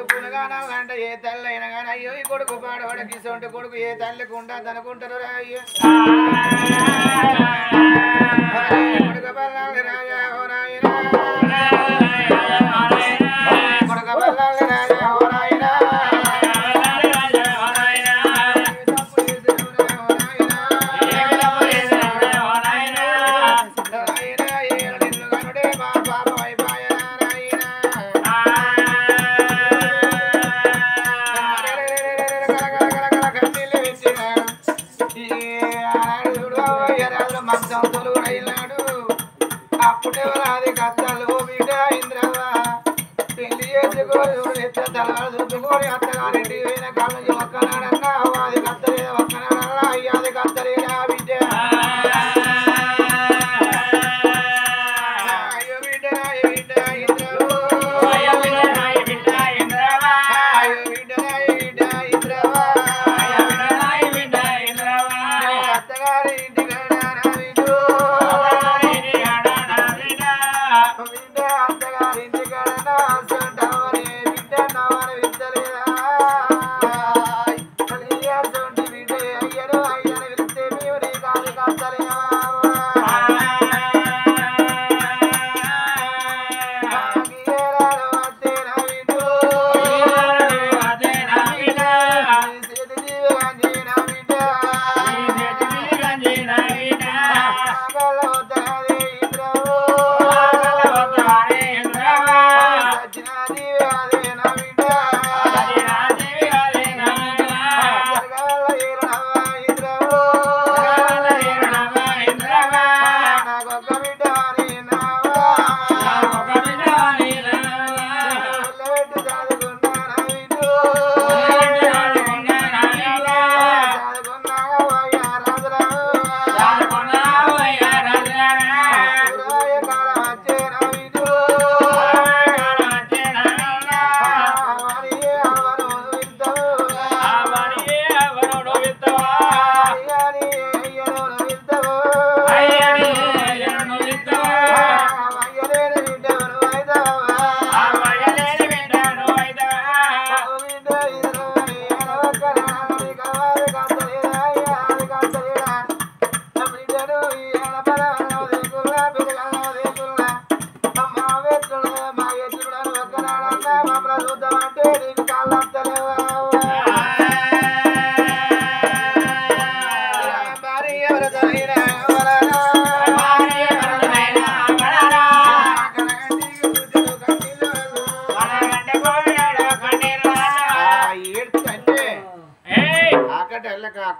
కొడుకులుగా అంటే ఏ తల్లి అయినా కానీ అయ్యో ఈ కొడుకు పాడవాడికి ఇసొంటి కొడుకు ఏ తల్లికి ఉండదు అనుకుంటారు అయ్యో కొడుకు బల్లాలి రాజా ఓ నాయనా కొడుకు బల్లాలి రాజా ఓ నాయనా అప్పుడే కష్టాలు బిడ్డ ఇంద్రవా పెళ్లి చేసుకోని చూసుకొని అత్తగారింటి పోయిన కాళ్ళ నుంచి ఒక్కనాడన్నా అది కత్తలేదా ఒక్కనాడన్నా అయ్యాది కత్తలేదా బిడ్డ అయ్యో బిడ్డ బిడ్డ ఇంద్రవో అయ్యో బిడ్డ ఇంద్రవా అయ్యో బిడ్డ బిడ్డ ఇంద్రవా అత్తగారి ఇంటి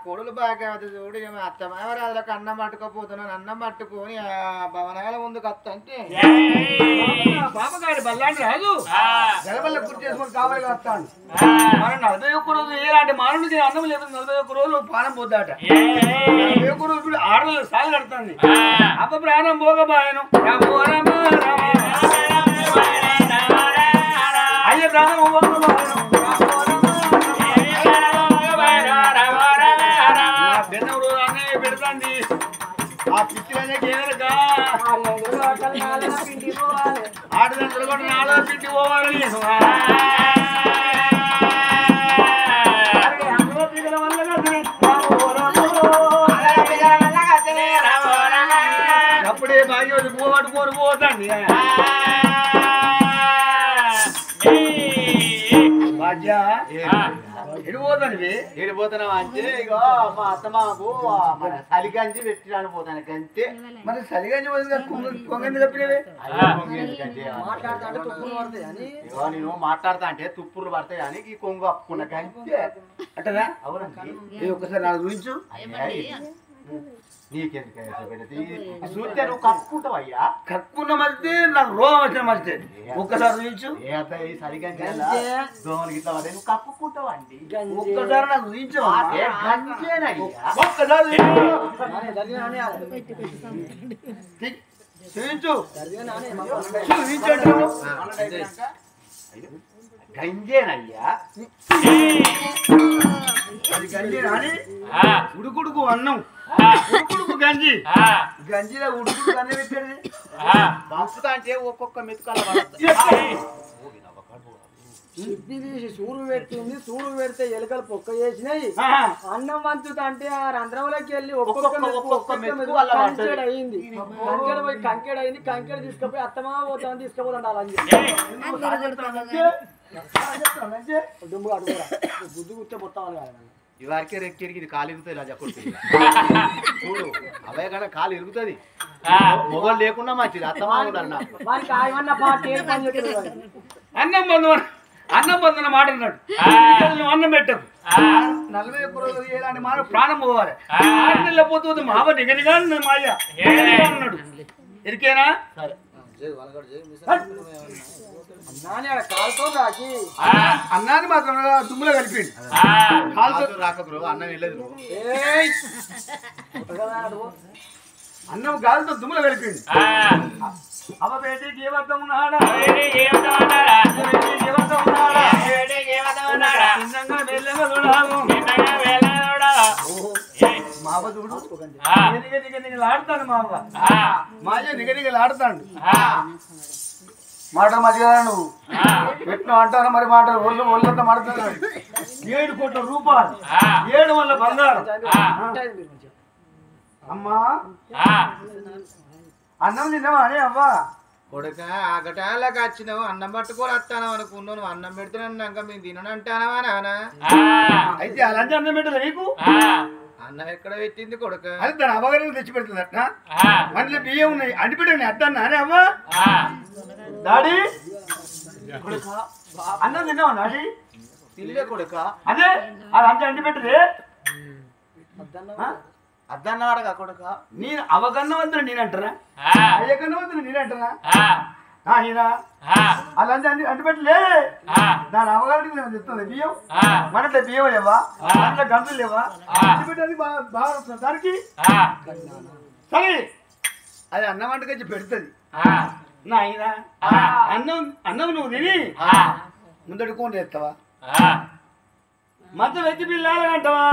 కొడులు బాగా చూడు అత్తమావరాజులకు అన్నం పట్టుకోపోతున్నాను అన్నం పట్టుకొని ఆ భవనాల ముందుకు వస్తంటే బాబగారి బల్లాంటి రాజు గలబల్ల గుర్తు చేసుకొని కావాలి వస్తాను మనం 41 రోజులు ఏలాంటి మానవుడికి అన్నం లేదు 41 రోజులు ప్రాణం పోతాట 41 రోజులు ఆడలు సాగు కడుతుంది అప్ప ప్రాణం పోగబాయను అయ్య ప్రాణం పెడుతుంది ఆ పిచ్చిలనే కేరక ఆడదండ్రులు కూడా నాలో పిండి పోవాలి అప్పుడే బాగా పోగొట్టుకొని పోతుంది ఎడిపోతున్నావు అంటే ఇగో మా అత్తమాకు సలిగంజి పెట్టిరాని పోతాను కంటే మరి సలిగంజి కొంగంది తప్పినవే ఇగో నేను మాట్లాడతా అంటే తుప్పులు పడతాయి కానీ ఈ కొంగు అప్పుకున్న కంటే అంటదా అవునండి ఒక్కసారి నాకు చూపించు చూస్తే నువ్వు కప్పుకుంటావు అయ్యా కక్కున్న మధ్య నాకు రోగం వచ్చిన మధ్య ఒక్కసారి చూపించు సరిగా దోమలు గిట్లా పడే నువ్వు కప్పుకుంటావు అండి ఒక్కసారి నాకు చూపించు ఒక్కసారి చూపించు గంజేనయ్యా అది గంజేనా అని ఉడుకుడుకు అన్నం ఉడుకుడుకు గంజి గంజిలో ఉడుకుడు గంజి పెట్టాడు పంపుతా అంటే ఒక్కొక్క మెతుకాల చిప్పి తీసి సూరు పెట్టింది. సూరు పెడితే ఎలుకలు పొక్క చేసినాయి. అన్నం వంచుతా అంటే ఆ రంధ్రంలోకి వెళ్ళి ఒక్కొక్క కంకెడు అయింది. కంకెడు పోయి కంకెడు అయింది. కంకెడు తీసుకుపోయి అత్తమా పోతామని తీసుకుపోతాం అని డుమ్ము అడుగురా బుద్ధి కూర్చో మొత్తం ఇవారికే రెక్కిరికి ఇది కాలు ఇరుగుతుంది రాజా కొడుకు చూడు అవే కన్నా కాలు ఇరుగుతుంది మొగలు లేకుండా మంచిది అత్తమా వానికి ఆయమన్న పాట అన్నం పొందిన మాట అన్నాడు. అన్నం పెట్టకు 41 రోజులు ఏలాంటి మాట ప్రాణం పోవాలి. 6 నెలల పోతుంది మావ నిగనిగా మాయ అన్నాడు. ఎరికేనా కాలుతో రాకి అన్నాన్ని మాత్రం దుమ్ములో కలిపిండు. కాలుతో రాకరు అన్నం వెళ్ళదు. అన్నం గాలితో దుమ్ములో కలిపిండు. అవ బేటీకి ఏ వద్ద ఉన్నాడా మావ చూడు నిగనిగలాడుతాడు. మావ మాయ నిగనిగలాడుతాడు. మాట మంచిగా నువ్వు పెట్టిన అంటాను మరి మాట ఒళ్ళంతా మడుతున్నాడు. 7 కోట్ల రూపాయలు 7 వల్ల బంగారం. అమ్మా అన్నం తిన్నావా అని అవ్వా కొడుక ఆ ఘటాలకు వచ్చినావు అన్నం పట్టుకొని వస్తాను అనుకున్నావు. నువ్వు అన్నం పెడుతున్నాక మేము తిననంటానవా నాన్న? అయితే అలాంటి అన్నం పెట్టలే నీకు? అన్నం ఎక్కడ పెట్టింది కొడుక? అది దాని అవ్వగారు తెచ్చి పెడుతుందట. మళ్ళీ బియ్యం ఉన్నాయి అంటి పెట్టండి అద్దన్నా అని అవ్వా. డాడీ అన్నం తిన్నావా డాడీ? తిల్లే కొడుక. అదే అది అంటి పెట్టదే అద్దన్నాడుగా కొడుక. నేను అవగన్నవంతుడు నేనంటారా? అయ్యకన్నవంతుడు నేనంటారా? అలాంటి అంటి పెట్టలే దాని అవగారికి నేను చెప్తుంది. బియ్యం మనట్లే బియ్యం లేవా? అట్లా గంతులు లేవా? అంటి పెట్టడానికి బాగా దానికి సరే అది అన్నం వంటకొచ్చి పెడుతుంది. నాయన అన్నం నువ్వు తిని ముందడి కోన్ చేస్తావా? మధ్య వెచ్చి పిల్లలు అంటావా?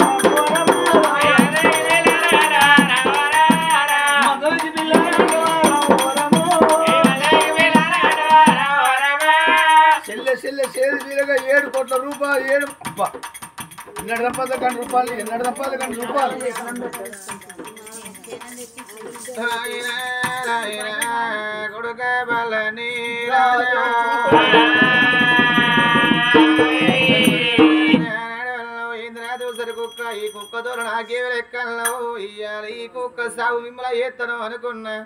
చెల్లె 7 కోట్ల రూపాయలు 7 ఎన్నడు సంపాదకండి రూపాయలు కొడుక బలని ఇంద్రాదూసరి కుక్క ఈ కుక్కతో నాకే లెక్కల్లో ఇయ్యాలి. ఈ కుక్క సాగు మిమ్మల్ని ఎత్తను అనుకున్నా.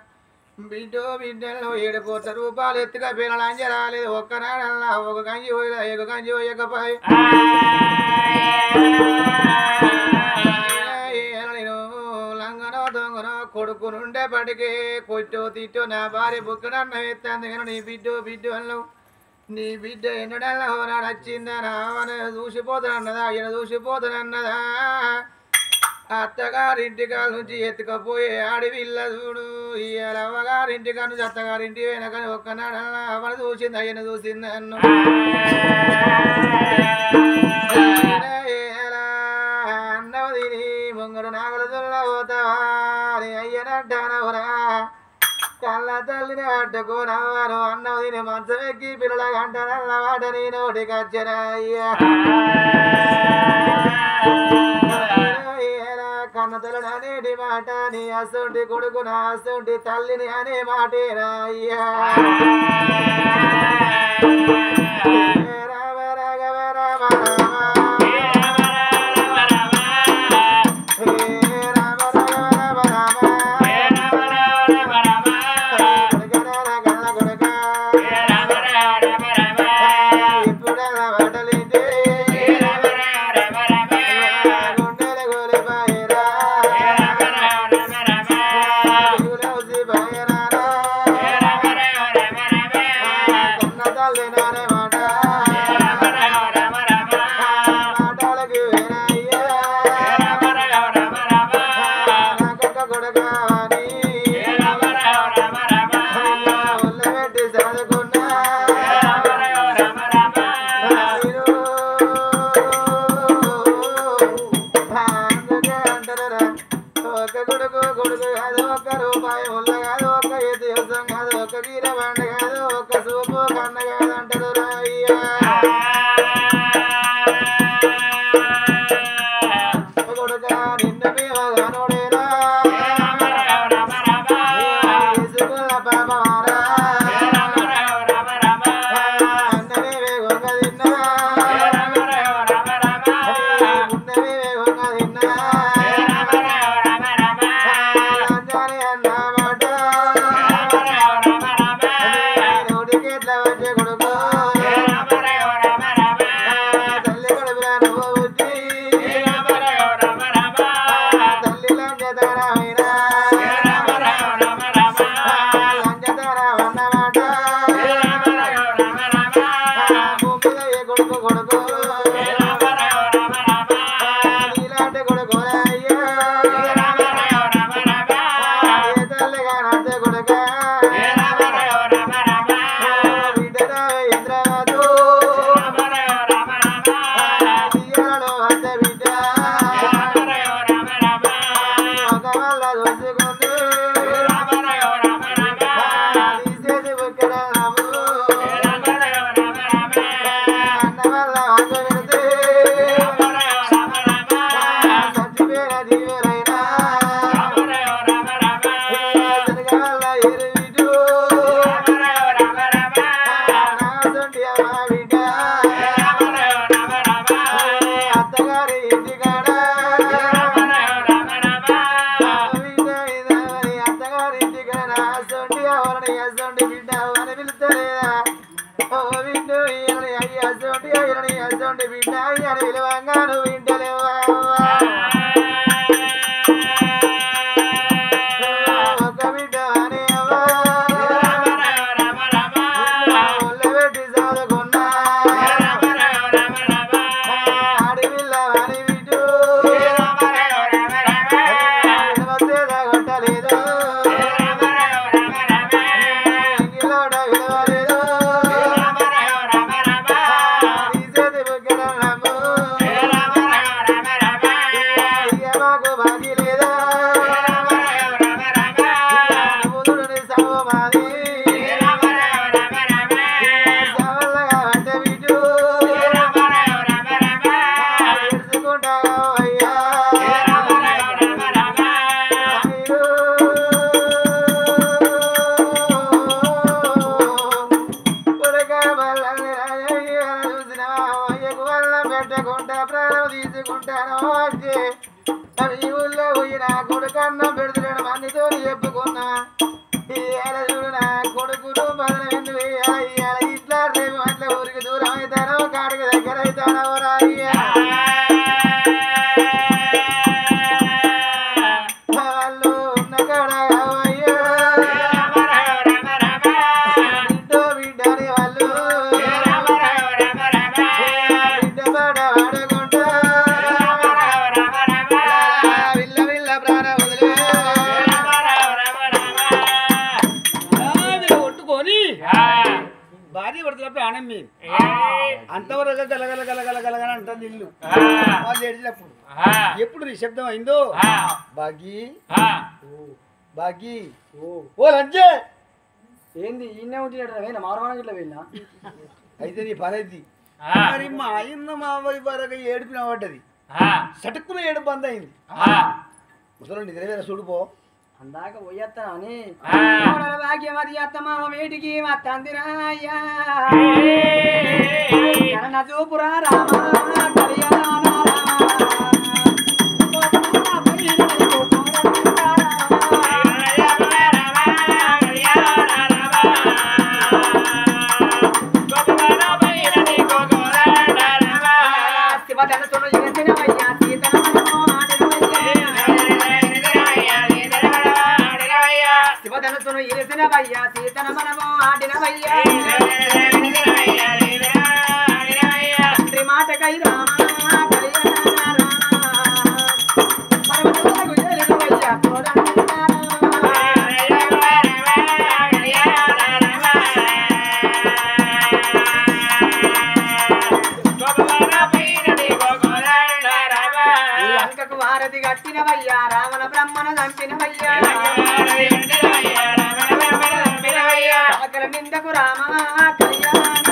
బిడ్డలో 7 కోట్ల రూపాయలు ఎత్తుగా పిల్లలంజ రాలేదు. ఒక్కనాడల్లా ఒక గంజి పోయినా ఒక గంజి పోయకపోయి నేను లంగనో దొంగనో కొడుకు నుండే పడికే కొట్టో తిట్టో నా భార్య బుక్కనన్న ఎత్తాను. నీ బిడ్డ అన్నావు. నీ బిడ్డ ఎన్నడల్లా నాడు వచ్చిందా? నావన చూసిపోతానన్నదా? ఈయన చూసిపోతానన్నదా? అత్తగారింటికాల నుంచి ఎత్తుకపోయే ఆడివిల్ల చూడు. ఇవాళ అవ్వగారింటికాడ నుంచి అత్తగారింటి పోయినా కానీ ఒక్కనాడల్లా అవన చూసింది అయ్యన చూసింది అన్ను. అన్నవ తిని ముంగడు నాగల దుల్ల పోతావా అని అయ్యనంటానవురా? కళ్ళ తల్లిని అడ్డుకోనవ్వను. అన్నవ తిని మంచం ఎక్కి పిల్లల గంటనల్ల వాట నీ నోటికి వచ్చనా అయ్యా? కన్న తల్లిని అనేటి మాట నీ అసొంటి కొడుకు నా అసొంటి తల్లిని అనే మాటేనా అయ్యా? రామ రాఘవ రామ ఒక వీర బండ కాదు ఒక సూపు కన్న కాదు అంటారు రాయ్యా. మారా అన్నమే వేగంగా తిన్నా ఉన్నమే వేగంగా తిన్నా అంజానే అన్నమాట నోటికి ఎట్లా వచ్చే కొడుకు తల్లి కడుపులా నువ్వు పుట్టి తల్లి లంజతనమైనా లంజతనం అన్నమాట భూమిలో ఏ కొడుకు కొడుకు నీలాంటి కొడుకు అయ్యా ఏ తల్లిగా నాంటే కొడుక బిడ్డరా ఇంద్రనాథు తీయలో అంత బిడ్డ ఒక వల్ల చూసుకుంది తీసేది బుక్కడ నవ్వు అన్న వల్ల వంగ పెడితే చచ్చిపోయిన జీవులైనా జనగ వల్ల ఎరువిటు నా సొంటి అమ్మ బిడ్డ అత్తగారి ఇంటికాడ బిడ్డ ఇదామని అత్తగారి ఇంటికాడ నా సొంటి ఎవరిని అసొంటి బిడ్డ అని పిలుస్తలేదా ఓ బిడ్డు ఈయనని అయ్యి అసొంటి ఈయనని అసొంటి బిడ్డ అని పిలవంగా నువ్వు వింటలేవా ఒక బిడ్డ అని ఒళ్ళు పెట్టి చదువుకున్నా ఆడిపిల్ల అని బిడ్డు వచ్చేదా కొట్టలేదు ఇంగిలోడ విలువలేదు తీసేది బుగ్గడ నమ్ము ఇక మాకు బాకీ లేదా బుధుడిని సవ్వ మాది సవల్లగా అంటే బిడ్డు ఎడుచుకుంటాగా అయ్యా పెట్టకుండా ప్రాణం తీసుకుంటాను అంటే అవి ఊళ్ళో పోయి నా కొడుకన్న పెడుతున్నాడు మందితో చెప్పుకున్నా ఇవాళ చూడు నా కొడుకును బదనమెందు ఇవాళ ఇట్లా రేపు అట్లా ఊరికి దూరం అవుతానో కాడికి దగ్గర అవుతానో రాయ్యా వాళ్ళు ఉన్న కాడ అయ్యా బిడ్డో బిడ్డని వాళ్ళు బిడ్డ పాట వాడుకుంటా విల్ల విల్ల ప్రాణ వదిలే కొట్టుకొని భార్య పడుతున్న ప్రాణం మీద అంతవరకు గలగల గలగల గలగల అంటుంది ఇల్లు వాళ్ళు ఏడ్చినప్పుడు ఎప్పుడు నిశ్శబ్దం అయిందో బాగి బాగి ఓ లంచే ఏంది ఈయనే ఉంటున్నాడు మారవాణం ఇట్లా వెళ్ళినా అయితే నీ పనేది మరి మా ఆయన మా వైపు వరకు ఏడుపున పడ్డది సటుక్కున ఏడుపు బంద్ అయింది ముసలు నిద్రవేర చూడుపో అందాక పోయేస్తానని భాగ్యవతి అత్తమా వేటికి మా తందిరాయ్యా చూపురా రామా శివధనుసును ఇరిసినవయ్యా సీతన మనము ఆడినవయ్యా తండ్రి మాటకై రామా లంకకు వారధి కట్టినవయ్యా రావణ బ్రహ్మణ చంపినవయ్యా సాగర నిందకు రామా కళ్యాణ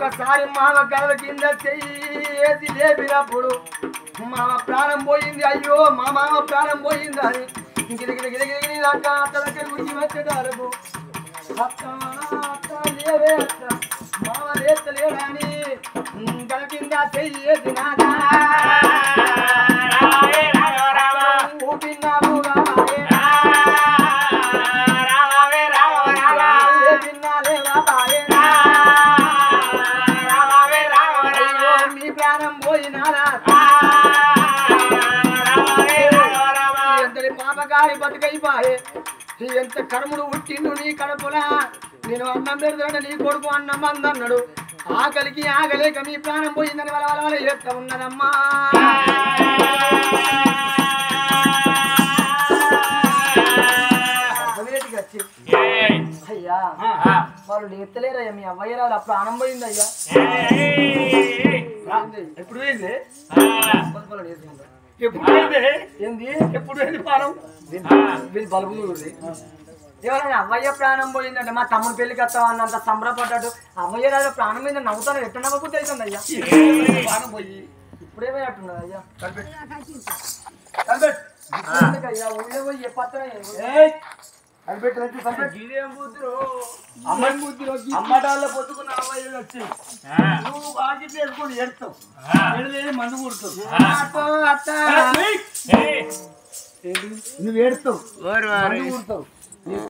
ఒక్కసారి మామ గల కింద చెయ్యేసి లేపినప్పుడు మామ ప్రాణం పోయింది. అయ్యో మా మామ ప్రాణం పోయింది అని గిరిగిరి దాకా అత్త దగ్గర గురించి వచ్చేటారు. అత్త లేవే అత్త మామ లేస్తలేడని గల కింద చెయ్యేసి నాదా ఊపిన్నాము మీ ప్రాణం పోయినారా ఎంతటి పాపగారి బతుకైపాయే ఎంత కర్ముడు పుట్టిండు నీ కడుపులా నేను అన్నం పెడతాడు నీ కొడుకు అన్నం అందన్నాడు ఆకలికి ఆగలేక మీ ప్రాణం పోయిందని వాళ్ళ వాళ్ళ చేస్తా ఉన్నదమ్మా. అయ్యా వాళ్ళు లేస్తలేరయ్యా మీ అవ్వయ్యరాలు ఆ ప్రాణం పోయింది అయ్యా. ఎప్పుడు పోయింది ఏంది ఎప్పుడు పోయింది ప్రాణం వీళ్ళు బలుపు ఎవరైనా అవ్వయ్య ప్రాణం పోయిందంటే మా తమ్ముడు పెళ్లికి వస్తావా అన్నంత సంబరపడ్డాడు. అవ్వయ్యరాలు ప్రాణం మీద నవ్వుతాను ఎట్ట నవ్వకు తెలుస్తుంది అయ్యా. ప్రాణం పోయి ఇప్పుడే పోయినట్టున్నది అయ్యా. అయ్యా ఊళ్ళో పోయి ఏ పత్రం అమ్మటాల్లో పొద్దుకున్న అమ్మాయి వచ్చి నువ్వు బాగా చేసుకొని ఎడతావు ఎడలేని మందు కుడుతావు నువ్వు ఏడుతావు మందు కుడతావు